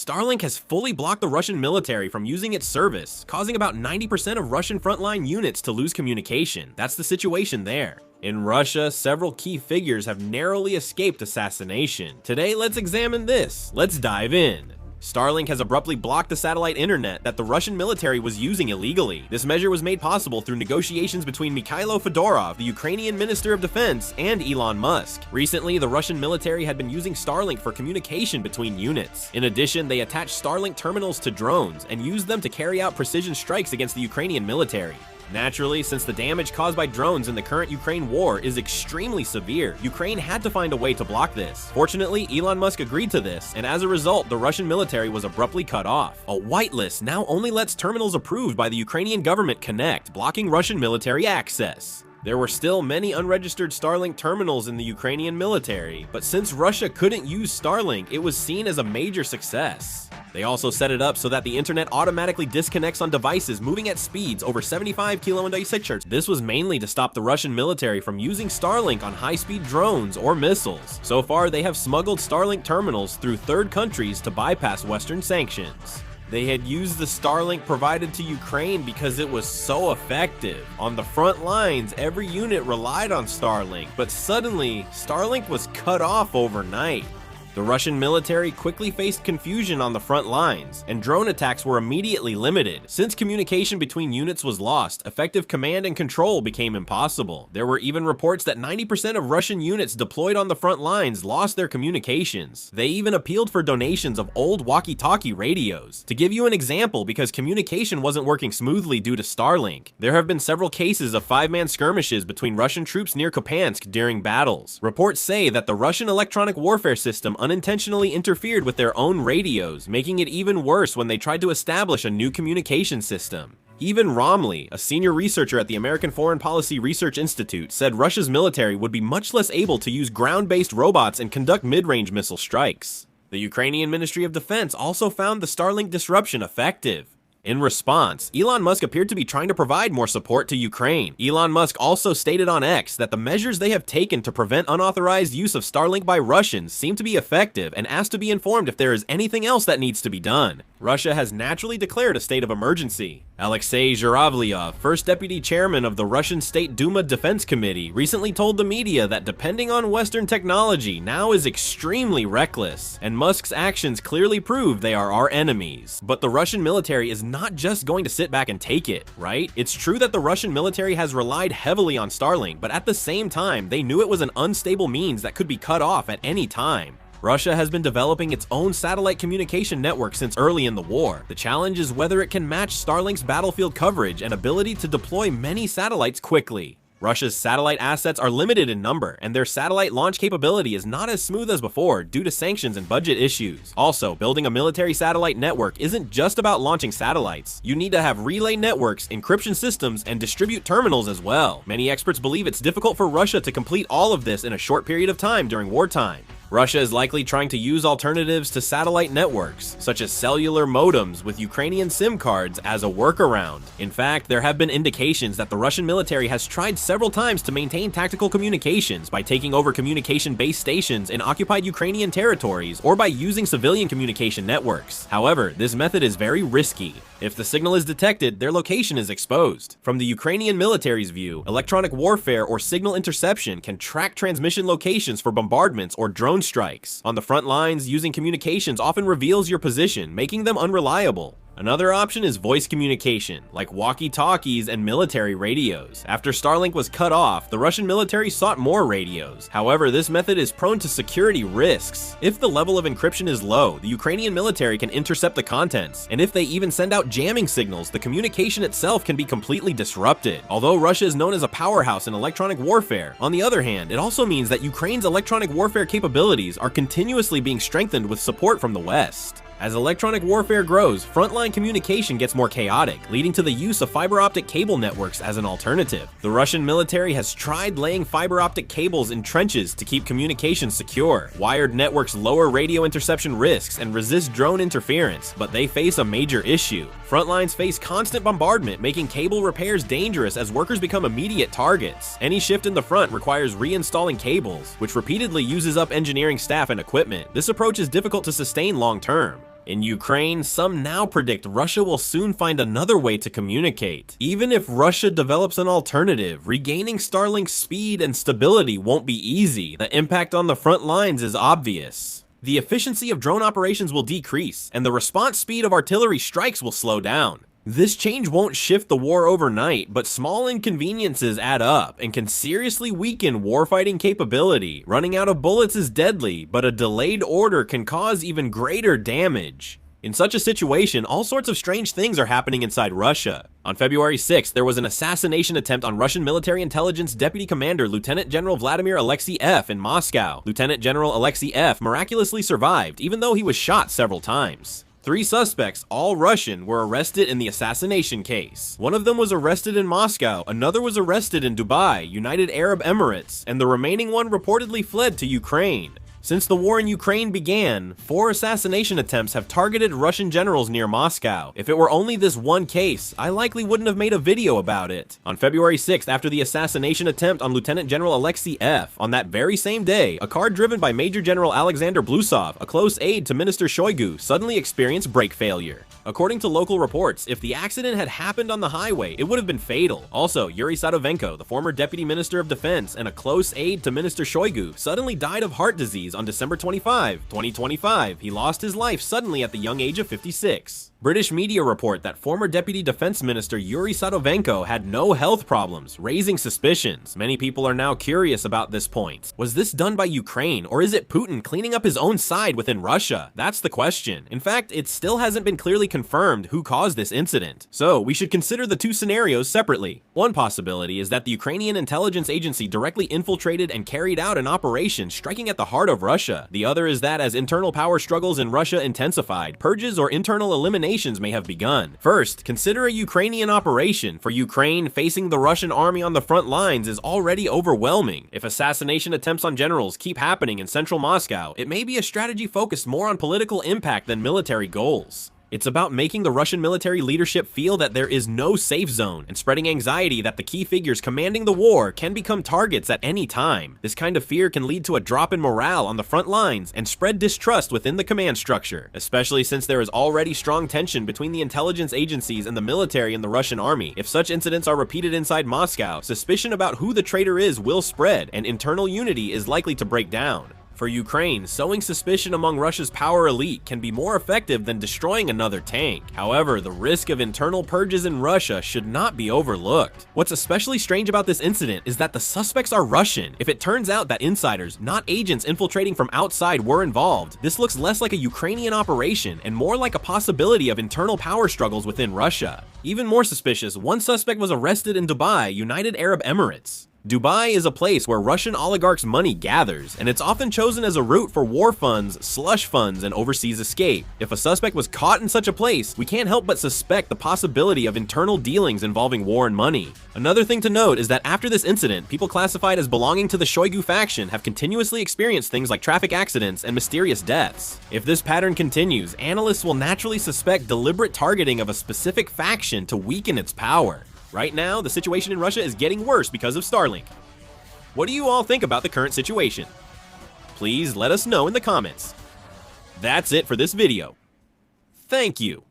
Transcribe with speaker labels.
Speaker 1: Starlink has fully blocked the Russian military from using its service, causing about 90% of Russian frontline units to lose communication. That's the situation there. In Russia, several key figures have narrowly escaped assassination. Today, let's examine this. Let's dive in. Starlink has abruptly blocked the satellite internet that the Russian military was using illegally. This measure was made possible through negotiations between Mikhailo Fedorov, the Ukrainian Minister of Defense, and Elon Musk. Recently, the Russian military had been using Starlink for communication between units. In addition, they attached Starlink terminals to drones and used them to carry out precision strikes against the Ukrainian military. Naturally, since the damage caused by drones in the current Ukraine war is extremely severe, Ukraine had to find a way to block this. Fortunately, Elon Musk agreed to this, and as a result, the Russian military was abruptly cut off. A whitelist now only lets terminals approved by the Ukrainian government connect, blocking Russian military access. There were still many unregistered Starlink terminals in the Ukrainian military, but since Russia couldn't use Starlink, it was seen as a major success. They also set it up so that the internet automatically disconnects on devices moving at speeds over 75 km/s. This was mainly to stop the Russian military from using Starlink on high-speed drones or missiles. So far, they have smuggled Starlink terminals through third countries to bypass Western sanctions. They had used the Starlink provided to Ukraine because it was so effective. On the front lines, every unit relied on Starlink, but suddenly, Starlink was cut off overnight. The Russian military quickly faced confusion on the front lines, and drone attacks were immediately limited. Since communication between units was lost, effective command and control became impossible. There were even reports that 90% of Russian units deployed on the front lines lost their communications. They even appealed for donations of old walkie-talkie radios. To give you an example, because communication wasn't working smoothly due to Starlink, there have been several cases of five-man skirmishes between Russian troops near Kupiansk during battles. Reports say that the Russian electronic warfare system unintentionally interfered with their own radios, making it even worse when they tried to establish a new communication system. Even Romley, a senior researcher at the American Foreign Policy Research Institute, said Russia's military would be much less able to use ground-based robots and conduct mid-range missile strikes. The Ukrainian Ministry of Defense also found the Starlink disruption effective. In response, Elon Musk appeared to be trying to provide more support to Ukraine. Elon Musk also stated on X that the measures they have taken to prevent unauthorized use of Starlink by Russians seem to be effective and asked to be informed if there is anything else that needs to be done. Russia has naturally declared a state of emergency. Alexei Zhuravlyov, first deputy chairman of the Russian State Duma Defense Committee, recently told the media that depending on Western technology now is extremely reckless, and Musk's actions clearly prove they are our enemies. But the Russian military is not just going to sit back and take it, right? It's true that the Russian military has relied heavily on Starlink, but at the same time, they knew it was an unstable means that could be cut off at any time. Russia has been developing its own satellite communication network since early in the war. The challenge is whether it can match Starlink's battlefield coverage and ability to deploy many satellites quickly. Russia's satellite assets are limited in number, and their satellite launch capability is not as smooth as before due to sanctions and budget issues. Also, building a military satellite network isn't just about launching satellites. You need to have relay networks, encryption systems, and distribute terminals as well. Many experts believe it's difficult for Russia to complete all of this in a short period of time during wartime. Russia is likely trying to use alternatives to satellite networks, such as cellular modems with Ukrainian SIM cards as a workaround. In fact, there have been indications that the Russian military has tried several times to maintain tactical communications by taking over communication base stations in occupied Ukrainian territories or by using civilian communication networks. However, this method is very risky. If the signal is detected, their location is exposed. From the Ukrainian military's view, electronic warfare or signal interception can track transmission locations for bombardments or drone strikes. On the front lines, using communications often reveals your position, making them unreliable. Another option is voice communication, like walkie-talkies and military radios. After Starlink was cut off, the Russian military sought more radios. However, this method is prone to security risks. If the level of encryption is low, the Ukrainian military can intercept the contents, and if they even send out jamming signals, the communication itself can be completely disrupted. Although Russia is known as a powerhouse in electronic warfare, on the other hand, it also means that Ukraine's electronic warfare capabilities are continuously being strengthened with support from the West. As electronic warfare grows, frontline communication gets more chaotic, leading to the use of fiber optic cable networks as an alternative. The Russian military has tried laying fiber optic cables in trenches to keep communication secure. Wired networks lower radio interception risks and resist drone interference, but they face a major issue. Frontlines face constant bombardment, making cable repairs dangerous as workers become immediate targets. Any shift in the front requires reinstalling cables, which repeatedly uses up engineering staff and equipment. This approach is difficult to sustain long term. In Ukraine, some now predict Russia will soon find another way to communicate. Even if Russia develops an alternative, regaining Starlink's speed and stability won't be easy. The impact on the front lines is obvious. The efficiency of drone operations will decrease, and the response speed of artillery strikes will slow down. This change won't shift the war overnight, but small inconveniences add up and can seriously weaken warfighting capability. Running out of bullets is deadly, but a delayed order can cause even greater damage. In such a situation, all sorts of strange things are happening inside Russia. On February 6th, there was an assassination attempt on Russian military intelligence deputy commander Lieutenant General Vladimir Alexei F. in Moscow. Lieutenant General Alexei F. miraculously survived, even though he was shot several times. 3 suspects, all Russian, were arrested in the assassination case. One of them was arrested in Moscow, another was arrested in Dubai, United Arab Emirates, and the remaining one reportedly fled to Ukraine. Since the war in Ukraine began, 4 assassination attempts have targeted Russian generals near Moscow. If it were only this one case, I likely wouldn't have made a video about it. On February 6th, after the assassination attempt on Lieutenant General Alexei F., on that very same day, a car driven by Major General Alexander Blusov, a close aide to Minister Shoigu, suddenly experienced brake failure. According to local reports, if the accident had happened on the highway, it would have been fatal. Also, Yuri Sadovenko, the former Deputy Minister of Defense and a close aide to Minister Shoigu, suddenly died of heart disease on December 25, 2025. He lost his life suddenly at the young age of 56. British media report that former Deputy Defense Minister Yuri Sadovenko had no health problems, raising suspicions. Many people are now curious about this point. Was this done by Ukraine, or is it Putin cleaning up his own side within Russia? That's the question. In fact, it still hasn't been clearly confirmed who caused this incident. So, we should consider the 2 scenarios separately. One possibility is that the Ukrainian intelligence agency directly infiltrated and carried out an operation striking at the heart of Russia. The other is that as internal power struggles in Russia intensified, purges or internal eliminations may have begun. First, consider a Ukrainian operation. For Ukraine, facing the Russian army on the front lines is already overwhelming. If assassination attempts on generals keep happening in central Moscow, it may be a strategy focused more on political impact than military goals. It's about making the Russian military leadership feel that there is no safe zone and spreading anxiety that the key figures commanding the war can become targets at any time. This kind of fear can lead to a drop in morale on the front lines and spread distrust within the command structure, especially since there is already strong tension between the intelligence agencies and the military in the Russian army. If such incidents are repeated inside Moscow, suspicion about who the traitor is will spread, and internal unity is likely to break down. For Ukraine, sowing suspicion among Russia's power elite can be more effective than destroying another tank. However, the risk of internal purges in Russia should not be overlooked. What's especially strange about this incident is that the suspects are Russian. If it turns out that insiders, not agents infiltrating from outside, were involved, this looks less like a Ukrainian operation and more like a possibility of internal power struggles within Russia. Even more suspicious, one suspect was arrested in Dubai, United Arab Emirates. Dubai is a place where Russian oligarchs' money gathers, and it's often chosen as a route for war funds, slush funds, and overseas escape. If a suspect was caught in such a place, we can't help but suspect the possibility of internal dealings involving war and money. Another thing to note is that after this incident, people classified as belonging to the Shoigu faction have continuously experienced things like traffic accidents and mysterious deaths. If this pattern continues, analysts will naturally suspect deliberate targeting of a specific faction to weaken its power. Right now, the situation in Russia is getting worse because of Starlink. What do you all think about the current situation? Please let us know in the comments. That's it for this video. Thank you.